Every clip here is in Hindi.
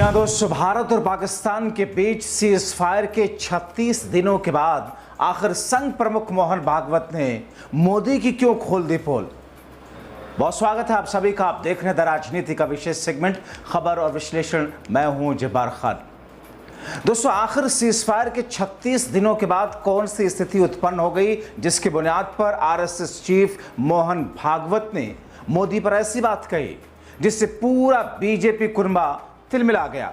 जी हाँ दोस्तों, भारत और पाकिस्तान के बीच सीज फायर के 36 दिनों के बाद आखिर संघ प्रमुख मोहन भागवत ने मोदी की क्यों खोल दी पोल। बहुत स्वागत है आप सभी का। आप देख रहे हैं द राजनीति का विशेष सेगमेंट खबर और विश्लेषण। मैं हूं जब्बार खान। दोस्तों, आखिर सीज फायर के 36 दिनों के बाद कौन सी स्थिति उत्पन्न हो गई जिसकी बुनियाद पर आरएसएस चीफ मोहन भागवत ने मोदी पर ऐसी बात कही जिससे पूरा बीजेपी कुनबा तिलमिला गया।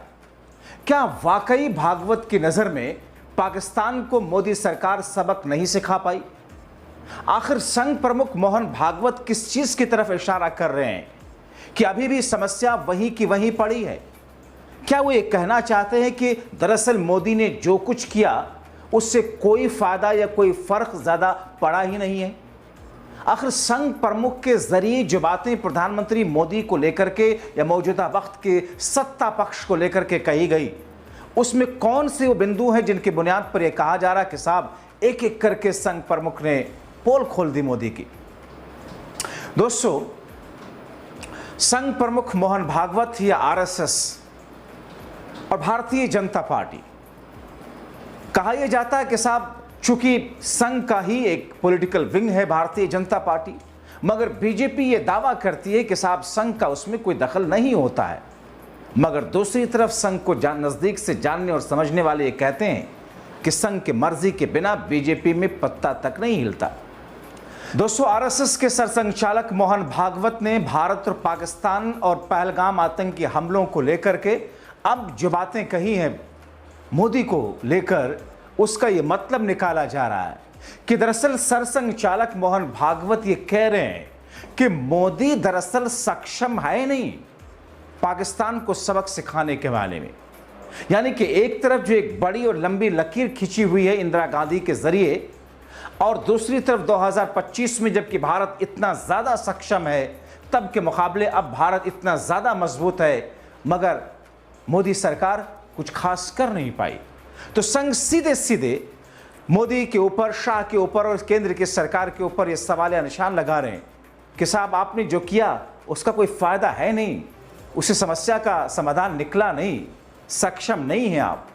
क्या वाकई भागवत की नजर में पाकिस्तान को मोदी सरकार सबक नहीं सिखा पाई? आखिर संघ प्रमुख मोहन भागवत किस चीज की तरफ इशारा कर रहे हैं कि अभी भी समस्या वहीं की वहीं पड़ी है? क्या वो ये कहना चाहते हैं कि दरअसल मोदी ने जो कुछ किया उससे कोई फायदा या कोई फर्क ज्यादा पड़ा ही नहीं है? आखिर संघ प्रमुख के जरिए जो बातें प्रधानमंत्री मोदी को लेकर के या मौजूदा वक्त के सत्ता पक्ष को लेकर के कही गई, उसमें कौन से वो बिंदु हैं जिनकी बुनियाद पर यह कहा जा रहा है कि साहब एक एक करके संघ प्रमुख ने पोल खोल दी मोदी की। दोस्तों, संघ प्रमुख मोहन भागवत या आरएसएस और भारतीय जनता पार्टी, कहा यह जाता है कि साहब चूंकि संघ का ही एक पॉलिटिकल विंग है भारतीय जनता पार्टी, मगर बीजेपी ये दावा करती है कि साहब संघ का उसमें कोई दखल नहीं होता है। मगर दूसरी तरफ संघ को नजदीक से जानने और समझने वाले ये कहते हैं कि संघ की मर्जी के बिना बीजेपी में पत्ता तक नहीं हिलता। दोस्तों, आरएसएस के सरसंघचालक मोहन भागवत ने भारत और पाकिस्तान और पहलगाम आतंकी हमलों को लेकर के अब जो बातें कही हैं मोदी को लेकर, उसका ये मतलब निकाला जा रहा है कि दरअसल सरसंघचालक मोहन भागवत ये कह रहे हैं कि मोदी दरअसल सक्षम है नहीं पाकिस्तान को सबक सिखाने के बारे में। यानी कि एक तरफ जो एक बड़ी और लंबी लकीर खींची हुई है इंदिरा गांधी के जरिए, और दूसरी तरफ 2025 में जबकि भारत इतना ज्यादा सक्षम है, तब के मुकाबले अब भारत इतना ज्यादा मजबूत है, मगर मोदी सरकार कुछ खास कर नहीं पाई। तो संघ सीधे सीधे मोदी के ऊपर, शाह के ऊपर और केंद्र की सरकार के ऊपर ये सवाल या निशान लगा रहे हैं कि साहब आपने जो किया उसका कोई फायदा है नहीं, उसे समस्या का समाधान निकला नहीं, सक्षम नहीं है आप।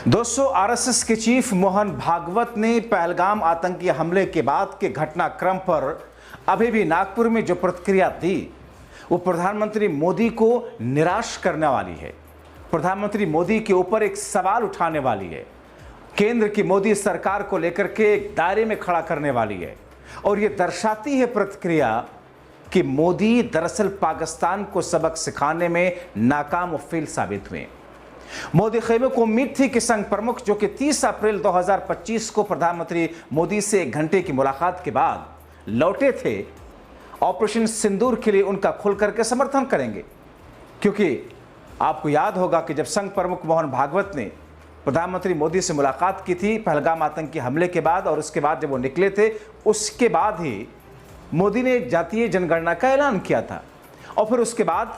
दोस्तों, आरएसएस के चीफ मोहन भागवत ने पहलगाम आतंकी हमले के बाद के घटनाक्रम पर अभी भी नागपुर में जो प्रतिक्रिया दी वो प्रधानमंत्री मोदी को निराश करने वाली है। प्रधानमंत्री मोदी के ऊपर एक सवाल उठाने वाली है, केंद्र की मोदी सरकार को लेकर के एक दायरे में खड़ा करने वाली है, और यह दर्शाती है प्रतिक्रिया कि मोदी दरअसल पाकिस्तान को सबक सिखाने में नाकाम और फेल साबित हुए। मोदी खेमे को उम्मीद थी कि संघ प्रमुख, जो कि 30 अप्रैल 2025 को प्रधानमंत्री मोदी से 1 घंटे की मुलाकात के बाद लौटे थे, ऑपरेशन सिंदूर के लिए उनका खुल करके समर्थन करेंगे। क्योंकि आपको याद होगा कि जब संघ प्रमुख मोहन भागवत ने प्रधानमंत्री मोदी से मुलाकात की थी पहलगाम आतंकी हमले के बाद, और उसके बाद जब वो निकले थे उसके बाद ही मोदी ने जातीय जनगणना का ऐलान किया था, और फिर उसके बाद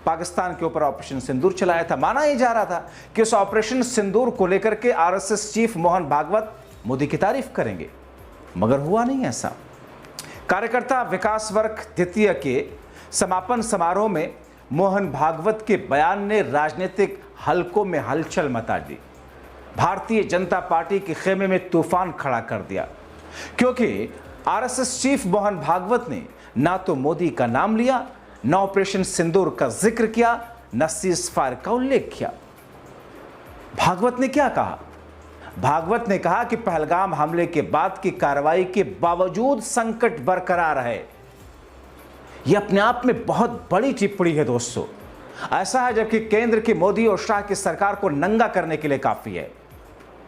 पाकिस्तान के ऊपर ऑपरेशन सिंदूर चलाया था। माना ही जा रहा था कि उस ऑपरेशन सिंदूर को लेकर के आरएसएस चीफ मोहन भागवत मोदी की तारीफ करेंगे, मगर हुआ नहीं ऐसा। कार्यकर्ता विकास वर्ग द्वितीय के समापन समारोह में मोहन भागवत के बयान ने राजनीतिक हलकों में हलचल मचा दी, भारतीय जनता पार्टी के खेमे में तूफान खड़ा कर दिया। क्योंकि आरएसएस चीफ मोहन भागवत ने ना तो मोदी का नाम लिया, न ऑपरेशन सिंदूर का जिक्र किया, न सीज फायर का उल्लेख किया। भागवत ने क्या कहा? भागवत ने कहा कि पहलगाम हमले के बाद की कार्रवाई के बावजूद संकट बरकरार है। यह अपने आप में बहुत बड़ी टिप्पणी है दोस्तों। ऐसा है जबकि केंद्र की मोदी और शाह की सरकार को नंगा करने के लिए काफी है।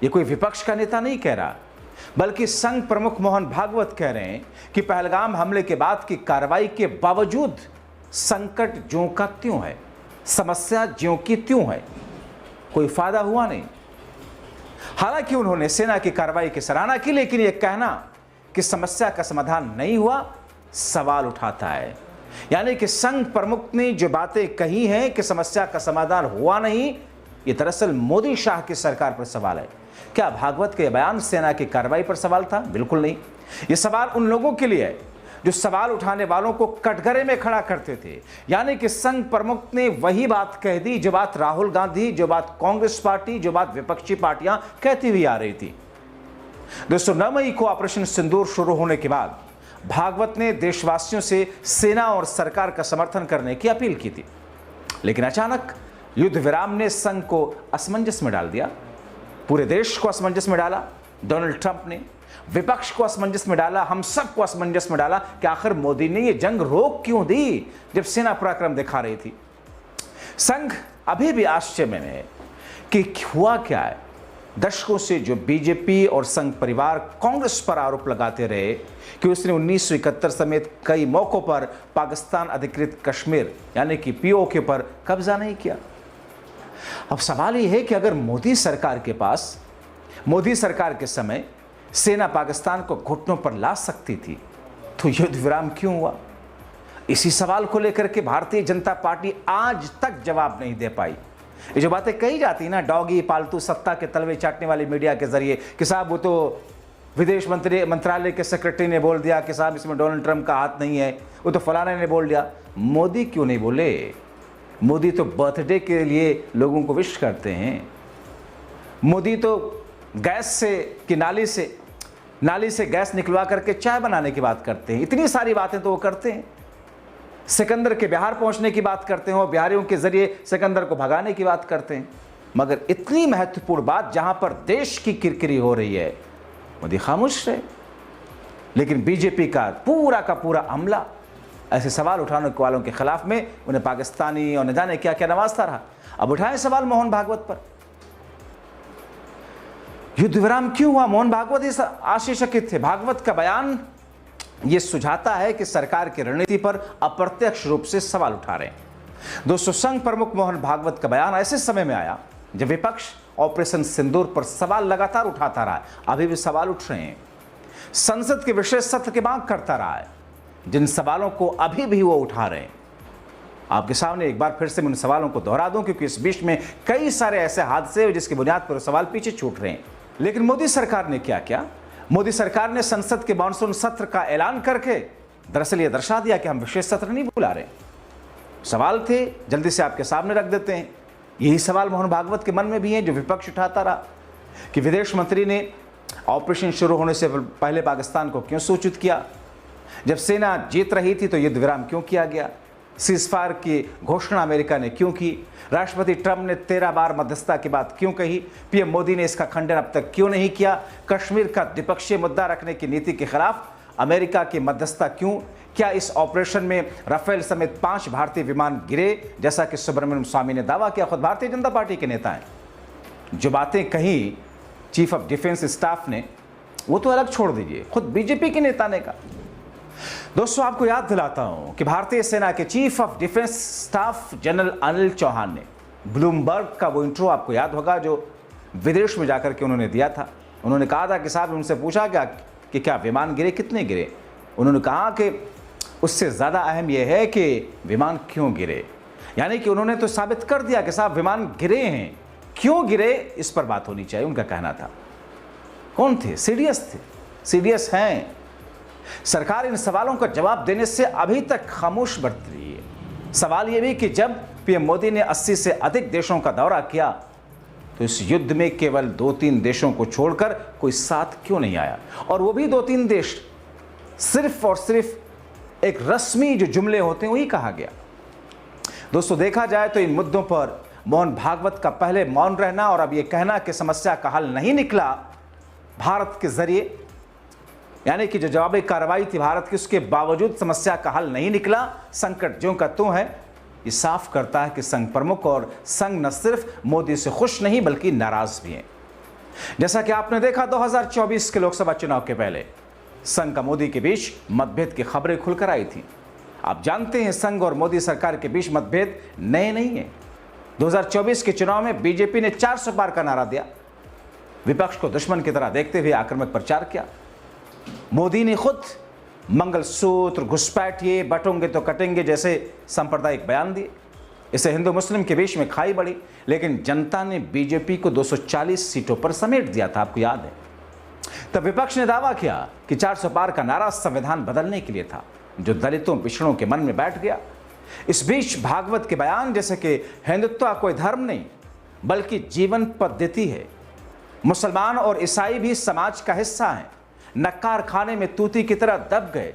यह कोई विपक्ष का नेता नहीं कह रहा, बल्कि संघ प्रमुख मोहन भागवत कह रहे हैं कि पहलगाम हमले के बाद की कार्रवाई के बावजूद संकट ज्यों का त्यों है, समस्या ज्यों की त्यों है, कोई फायदा हुआ नहीं। हालांकि उन्होंने सेना की कार्रवाई की सराहना की, लेकिन यह कहना कि समस्या का समाधान नहीं हुआ सवाल उठाता है। यानी कि संघ प्रमुख ने जो बातें कही हैं कि समस्या का समाधान हुआ नहीं, ये दरअसल मोदी शाह की सरकार पर सवाल है। क्या भागवत के बयान सेना की कार्रवाई पर सवाल था? बिल्कुल नहीं। ये सवाल उन लोगों के लिए है जो सवाल उठाने वालों को कटघरे में खड़ा करते थे। यानी कि संघ प्रमुख ने वही बात कह दी जो बात राहुल गांधी, जो बात कांग्रेस पार्टी, जो बात विपक्षी पार्टियां कहती हुई आ रही थी। दोस्तों, 9 मई को ऑपरेशन सिंदूर शुरू होने के बाद भागवत ने देशवासियों से सेना और सरकार का समर्थन करने की अपील की थी, लेकिन अचानक युद्ध विराम ने संघ को असमंजस में डाल दिया। पूरे देश को असमंजस में डाला। डोनाल्ड ट्रंप ने विपक्ष को असमंजस में डाला, हम सबको असमंजस में डाला कि आखिर मोदी ने यह जंग रोक क्यों दी जब सेना पराक्रम दिखा रही थी। संघ अभी भी आश्चर्य में है कि हुआ क्या है। दशकों से जो बीजेपी और संघ परिवार कांग्रेस पर आरोप लगाते रहे कि उसने 1971 समेत कई मौकों पर पाकिस्तान अधिकृत कश्मीर यानी कि पीओके पर कब्जा नहीं किया। अब सवाल यह है कि अगर मोदी सरकार के समय सेना पाकिस्तान को घुटनों पर ला सकती थी तो युद्ध विराम क्यों हुआ? इसी सवाल को लेकर के भारतीय जनता पार्टी आज तक जवाब नहीं दे पाई। ये जो बातें कही जाती ना, डॉगी पालतू सत्ता के तलवे चाटने वाली मीडिया के जरिए कि साहब वो तो विदेश मंत्रालय के सेक्रेटरी ने बोल दिया कि साहब इसमें डोनाल्ड ट्रंप का हाथ नहीं है, वो तो फलाने ने बोल दिया। मोदी क्यों नहीं बोले? मोदी तो बर्थडे के लिए लोगों को विश करते हैं। मोदी तो गैस से कि नाली से गैस निकलवा करके चाय बनाने की बात करते हैं। इतनी सारी बातें तो वो करते हैं। सिकंदर के बिहार पहुंचने की बात करते हैं और बिहारियों के जरिए सिकंदर को भगाने की बात करते हैं। मगर इतनी महत्वपूर्ण बात जहां पर देश की किरकिरी हो रही है, मोदी खामोश रहे। लेकिन बीजेपी का पूरा अमला ऐसे सवाल उठाने वालों के खिलाफ में उन्हें पाकिस्तानी और न जाने क्या क्या नवाजता रहा। अब उठाएं सवाल मोहन भागवत पर। युद्ध विराम क्यों हुआ? मोहन भागवत इस आशंकित थे। भागवत का बयान यह सुझाता है कि सरकार की रणनीति पर अप्रत्यक्ष रूप से सवाल उठा रहे हैं। दोस्तों, संघ प्रमुख मोहन भागवत का बयान ऐसे समय में आया जब विपक्ष ऑपरेशन सिंदूर पर सवाल लगातार उठाता रहा है। अभी भी सवाल उठ रहे हैं। संसद के विशेष सत्र की मांग करता रहा है। जिन सवालों को अभी भी वो उठा रहे हैं, आपके सामने एक बार फिर से मैं उन सवालों को दोहरा दूं, क्योंकि इस बीच में कई सारे ऐसे हादसे जिसकी बुनियाद पर सवाल पीछे छूट रहे हैं। लेकिन मोदी सरकार ने क्या किया? मोदी सरकार ने संसद के मानसून सत्र का ऐलान करके दरअसल यह दर्शा दिया कि हम विशेष सत्र नहीं बुला रहे। सवाल थे, जल्दी से आपके सामने रख देते हैं। यही सवाल मोहन भागवत के मन में भी है जो विपक्ष उठाता रहा कि विदेश मंत्री ने ऑपरेशन शुरू होने से पहले पाकिस्तान को क्यों सूचित किया? जब सेना जीत रही थी तो युद्ध विराम क्यों किया गया? सीजफायर की घोषणा अमेरिका ने क्यों की? राष्ट्रपति ट्रंप ने 13 बार मध्यस्थता की बात क्यों कही? पीएम मोदी ने इसका खंडन अब तक क्यों नहीं किया? कश्मीर का द्विपक्षीय मुद्दा रखने की नीति के खिलाफ अमेरिका की मध्यस्थता क्यों? क्या इस ऑपरेशन में राफेल समेत 5 भारतीय विमान गिरे, जैसा कि सुब्रमण्यम स्वामी ने दावा किया? खुद भारतीय जनता पार्टी के नेता हैं। जो बातें कही चीफ ऑफ डिफेंस स्टाफ ने, वो तो अलग छोड़ दीजिए, खुद बीजेपी के नेता ने कहा। दोस्तों, आपको याद दिलाता हूं कि भारतीय सेना के chief of defence staff general Anil Chauhan ने ब्लूमबर्ग का वो इंट्रो आपको याद होगा जो विदेश में जाकर के उन्होंने दिया था। उन्होंने कहा था कि साहब, उनसे पूछा गया कि क्या विमान गिरे, कितने गिरे? उन्होंने कहा कि उससे ज़्यादा अहम यह है कि विमान क्यों गिरे। यानी कि उन्होंने तो साबित कर दिया कि साहब विमान गिरे हैं, क्यों गिरे इस पर बात होनी चाहिए, उनका कहना था। कौन थे? सीडीएस थे, सीडीएस हैं। सरकार इन सवालों का जवाब देने से अभी तक खामोश बरत रही है। सवाल यह भी कि जब पीएम मोदी ने 80 से अधिक देशों का दौरा किया तो इस युद्ध में केवल 2-3 देशों को छोड़कर कोई साथ क्यों नहीं आया? और वो भी 2-3 देश, सिर्फ और सिर्फ एक रस्मी जो जुमले होते हैं वही कहा गया। दोस्तों, देखा जाए तो इन मुद्दों पर मोहन भागवत का पहले मौन रहना और अब यह कहना कि समस्या का हल नहीं निकला भारत के जरिए, यानी कि जो जवाबी कार्रवाई थी भारत की, उसके बावजूद समस्या का हल नहीं निकला, संकट ज्यों का त्यों है, ये साफ करता है कि संघ प्रमुख और संघ न सिर्फ मोदी से खुश नहीं बल्कि नाराज भी हैं। जैसा कि आपने देखा 2024 के लोकसभा चुनाव के पहले संघ का मोदी के बीच मतभेद की खबरें खुलकर आई थी। आप जानते हैं संघ और मोदी सरकार के बीच मतभेद नए नहीं है। 2024 के चुनाव में बीजेपी ने 400 पार का नारा दिया, विपक्ष को दुश्मन की तरह देखते हुए आक्रामक प्रचार किया। मोदी ने खुद मंगलसूत्र, घुसपैठिए, बटोंगे तो कटेंगे जैसे सांप्रदायिक बयान दिए। इससे हिंदू मुस्लिम के बीच में खाई बढ़ी, लेकिन जनता ने बीजेपी को 240 सीटों पर समेट दिया था, आपको याद है। तब विपक्ष ने दावा किया कि 400 पार का नारा संविधान बदलने के लिए था, जो दलितों पिछड़ों के मन में बैठ गया। इस बीच भागवत के बयान जैसे कि हिंदुत्व कोई धर्म नहीं बल्कि जीवन पद्धति है, मुसलमान और ईसाई भी समाज का हिस्सा हैं, नक्कार खाने में तूती की तरह दब गए।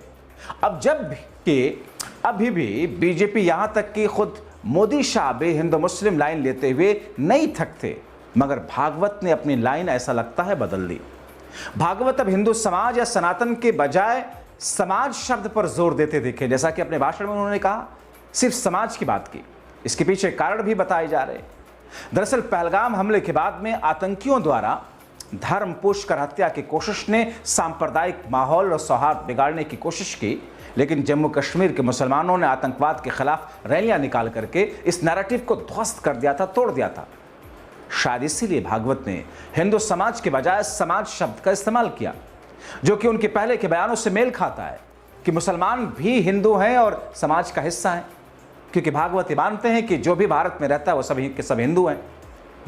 अब जब कि अभी भी बीजेपी यहां तक कि खुद मोदी शाह भी हिंदू मुस्लिम लाइन लेते हुए नहीं थकते, मगर भागवत ने अपनी लाइन ऐसा लगता है बदल दी। भागवत अब हिंदू समाज या सनातन के बजाय समाज शब्द पर जोर देते दिखे। जैसा कि अपने भाषण में उन्होंने कहा, सिर्फ समाज की बात की। इसके पीछे कारण भी बताए जा रहे हैं। दरअसल पहलगाम हमले के बाद में आतंकियों द्वारा धर्म पूछ कर हत्या की कोशिश ने सांप्रदायिक माहौल और सौहार्द बिगाड़ने की कोशिश की, लेकिन जम्मू कश्मीर के मुसलमानों ने आतंकवाद के खिलाफ रैलियां निकाल करके इस नैरेटिव को ध्वस्त कर दिया था, तोड़ दिया था। शायद इसीलिए भागवत ने हिंदू समाज के बजाय समाज शब्द का इस्तेमाल किया, जो कि उनके पहले के बयानों से मेल खाता है कि मुसलमान भी हिंदू हैं और समाज का हिस्सा हैं, क्योंकि भागवत मानते हैं कि जो भी भारत में रहता है वो सभी के सब हिंदू हैं,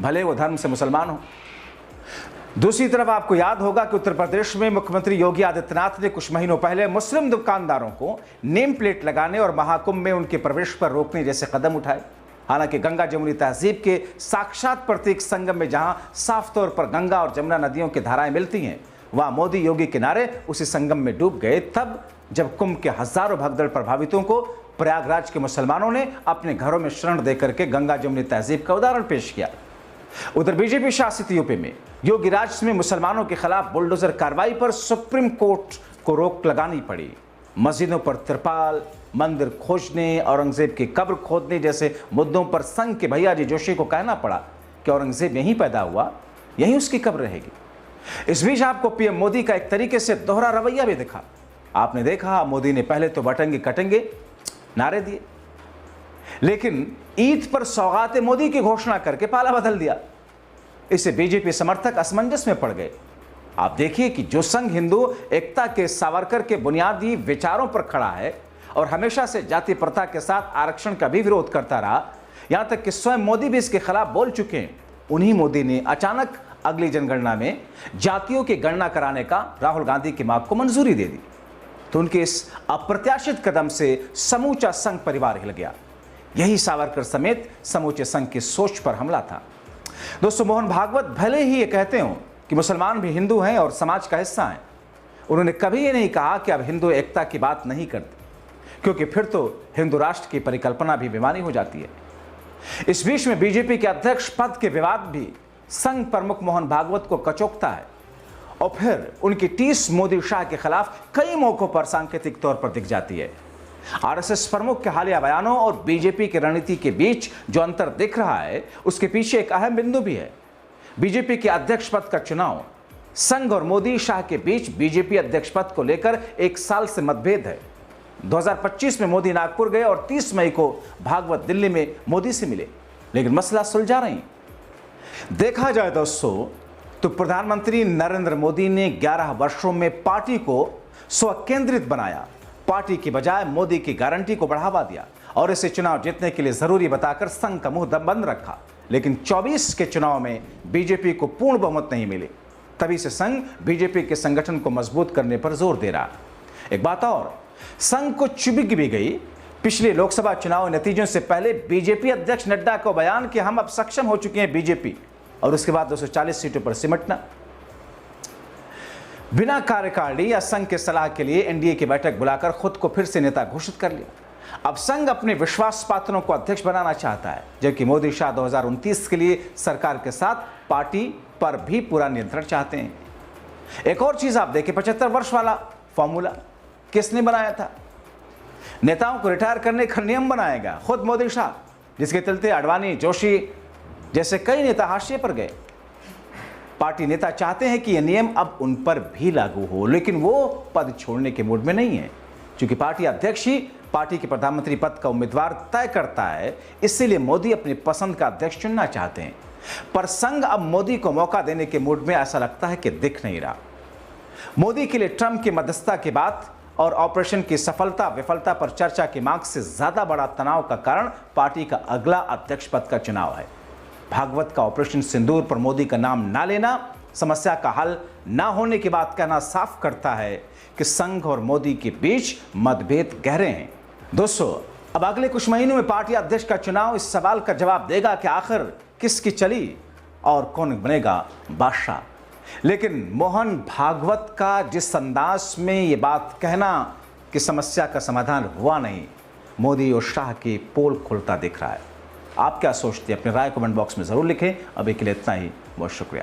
भले वो धर्म से मुसलमान हो। दूसरी तरफ आपको याद होगा कि उत्तर प्रदेश में मुख्यमंत्री योगी आदित्यनाथ ने कुछ महीनों पहले मुस्लिम दुकानदारों को नेम प्लेट लगाने और महाकुंभ में उनके प्रवेश पर रोकने जैसे कदम उठाए। हालांकि गंगा जमुनी तहजीब के साक्षात प्रतीक संगम में जहां साफ तौर पर गंगा और जमुना नदियों की धाराएं मिलती हैं, वहां मोदी योगी किनारे उसी संगम में डूब गए, तब जब कुंभ के हजारों भगदड़ प्रभावितों को प्रयागराज के मुसलमानों ने अपने घरों में शरण देकर के गंगा जमुनी तहजीब का उदाहरण पेश किया। उधर बीजेपी शासित यूपी में योगी राज में मुसलमानों के खिलाफ बुलडोजर कार्रवाई पर सुप्रीम कोर्ट को रोक लगानी पड़ी। मस्जिदों पर तिरपाल, मंदिर खोजने, औरंगजेब की कब्र खोदने जैसे मुद्दों पर संघ के भैया जी जोशी को कहना पड़ा कि औरंगजेब यहीं पैदा हुआ, यहीं उसकी कब्र रहेगी। इस बीच आपको पीएम मोदी का एक तरीके से दोहरा रवैया भी दिखा। आपने देखा, मोदी ने पहले तो बटेंगे कटेंगे नारे दिए, लेकिन ईद पर सौगात मोदी की घोषणा करके पाला बदल दिया। इससे बीजेपी समर्थक असमंजस में पड़ गए। आप देखिए कि जो संघ हिंदू एकता के सावरकर के बुनियादी विचारों पर खड़ा है और हमेशा से जाति प्रथा के साथ आरक्षण का भी विरोध करता रहा, यहां तक कि स्वयं मोदी भी इसके खिलाफ बोल चुके हैं, उन्हीं मोदी ने अचानक अगली जनगणना में जातियों की गणना कराने का राहुल गांधी की मांग को मंजूरी दे दी। तो उनके इस अप्रत्याशित कदम से समूचा संघ परिवार हिल गया। यही सावरकर समेत समूचे संघ की सोच पर हमला था। दोस्तों, मोहन भागवत भले ही ये कहते हो कि मुसलमान भी हिंदू हैं और समाज का हिस्सा हैं, उन्होंने कभी ये नहीं कहा कि अब हिंदू एकता की बात नहीं करते, क्योंकि फिर तो हिंदू राष्ट्र की परिकल्पना भी बेमानी हो जाती है। इस बीच में बीजेपी के अध्यक्ष पद के विवाद भी संघ प्रमुख मोहन भागवत को कचोटता है और फिर उनकी टीस मोदी शाह के खिलाफ कई मौकों पर सांकेतिक तौर पर दिख जाती है। आरएसएस प्रमुख के हालिया बयानों और बीजेपी की रणनीति के बीच जो अंतर दिख रहा है, उसके पीछे एक अहम बिंदु भी है। बीजेपी के अध्यक्ष पद का चुनाव, संघ और मोदी शाह के बीच बीजेपी अध्यक्ष पद को लेकर 1 साल से मतभेद है। 2025 में मोदी नागपुर गए और 30 मई को भागवत दिल्ली में मोदी से मिले, लेकिन मसला सुलझा नहीं। देखा जाए दोस्तों, तो प्रधानमंत्री नरेंद्र मोदी ने 11 वर्षों में पार्टी को स्वकेंद्रित बनाया, पार्टी की बजाय मोदी की गारंटी को बढ़ावा दिया और इसे चुनाव जीतने के लिए जरूरी बताकर संघ का मुंह बंद रखा। लेकिन 24 के चुनाव में बीजेपी को पूर्ण बहुमत नहीं मिली, तभी से संघ बीजेपी के संगठन को मजबूत करने पर जोर दे रहा। एक बात और, संघ को चुभिक भी गई पिछले लोकसभा चुनाव नतीजों से पहले बीजेपी अध्यक्ष नड्डा को बयान कि हम अब सक्षम हो चुके हैं बीजेपी, और उसके बाद 240 सीटों पर सिमटना। बिना कार्यकारिणी या संघ के सलाह के लिए एनडीए की बैठक बुलाकर खुद को फिर से नेता घोषित कर लिया। अब संघ अपने विश्वास पात्रों को अध्यक्ष बनाना चाहता है, जबकि मोदी शाह 2029 के लिए सरकार के साथ पार्टी पर भी पूरा नियंत्रण चाहते हैं। एक और चीज आप देखिए, 75 वर्ष वाला फॉर्मूला किसने बनाया था? नेताओं को रिटायर करने का नियम बनाएगा खुद मोदी शाह, जिसके चलते अडवाणी, जोशी जैसे कई नेता हाशिए पर गए। पार्टी नेता चाहते हैं कि यह नियम अब उन पर भी लागू हो, लेकिन वो पद छोड़ने के मूड में नहीं है, क्योंकि पार्टी अध्यक्ष ही पार्टी के प्रधानमंत्री पद का उम्मीदवार तय करता है। इसीलिए मोदी अपनी पसंद का अध्यक्ष चुनना चाहते हैं, पर संघ अब मोदी को मौका देने के मूड में ऐसा लगता है कि दिख नहीं रहा। मोदी के लिए ट्रंप की मध्यस्थता की बात और ऑपरेशन की सफलता विफलता पर चर्चा की मांग से ज्यादा बड़ा तनाव का कारण पार्टी का अगला अध्यक्ष पद का चुनाव है। भागवत का ऑपरेशन सिंदूर पर मोदी का नाम ना लेना समस्या का हल ना होने की बात कहना साफ करता है कि संघ और मोदी के बीच मतभेद गहरे हैं। दोस्तों, अब अगले कुछ महीनों में पार्टी अध्यक्ष का चुनाव इस सवाल का जवाब देगा कि आखिर किसकी चली और कौन बनेगा बादशाह। लेकिन मोहन भागवत का जिस अंदाज में ये बात कहना कि समस्या का समाधान हुआ नहीं, मोदी और शाह की पोल खुलता दिख रहा है। आप क्या सोचते हैं? अपनी राय कमेंट बॉक्स में जरूर लिखें। अभी के लिए इतना ही, बहुत शुक्रिया।